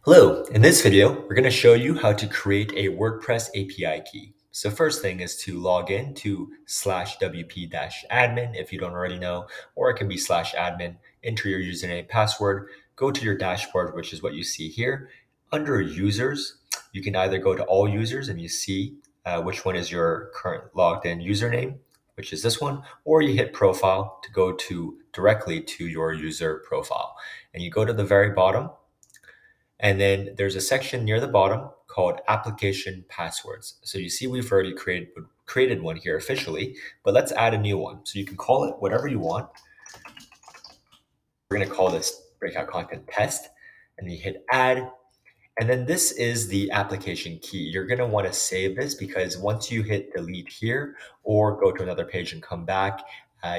Hello, in this video, we're going to show you how to create a WordPress API key. So first thing is to log in to /wp-admin if you don't already know, or it can be /admin, enter your username, password, go to your dashboard, which is what you see here. Under users, you can either go to all users and you see which one is your current logged in username, which is this one, or you hit profile to go to directly to your user profile. And you go to the very bottom, and then there's a section near the bottom called Application Passwords. So you see we've already created one here officially, but let's add a new one. So you can call it whatever you want. We're going to call this Breakout Content Test, and you hit Add. And then this is the application key. You're going to want to save this because once you hit delete here or go to another page and come back,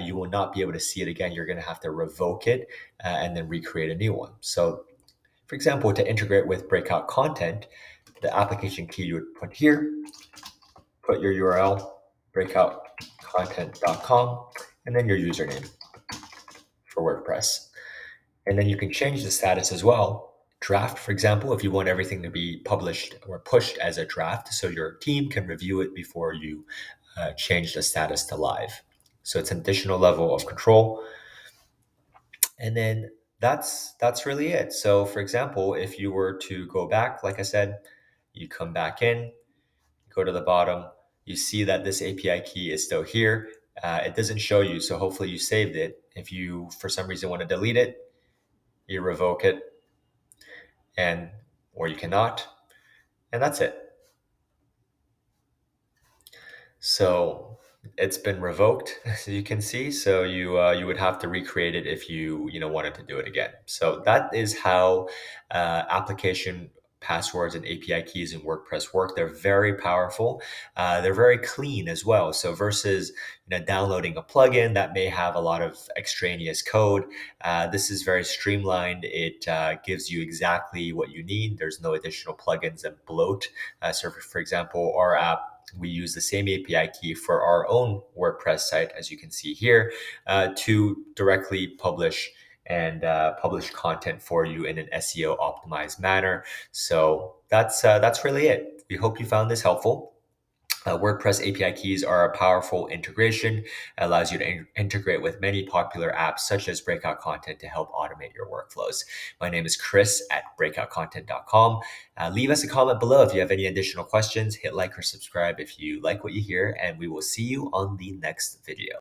you will not be able to see it again. You're going to have to revoke it and then recreate a new one. So for example, to integrate with Breakout Content, the application key you would put here, put your URL, breakoutcontent.com, and then your username for WordPress. And then you can change the status as well. Draft, for example, if you want everything to be published or pushed as a draft, so your team can review it before you change the status to live. So it's an additional level of control. And then that's really it. So for example, if you were to go back, like I said, you come back in, go to the bottom, you see that this API key is still here. It doesn't show you, so hopefully you saved it. If you, for some reason, want to delete it, you revoke it, or you cannot, and that's it. So it's been revoked, as you can see. So you would have to recreate it if you wanted to do it again. So that is how application passwords and API keys in WordPress work. They're very powerful. They're very clean as well. So versus downloading a plugin that may have a lot of extraneous code, this is very streamlined. It gives you exactly what you need. There's no additional plugins and bloat. So for example, our app, we use the same API key for our own WordPress site, as you can see here, to directly publish and publish content for you in an SEO optimized manner. So that's really it. We hope you found this helpful. WordPress API keys are a powerful integration. It allows you to integrate with many popular apps such as Breakout Content to help automate your workflows. My name is Chris at breakoutcontent.com. Leave us a comment below if you have any additional questions. Hit like or subscribe if you like what you hear, and we will see you on the next video.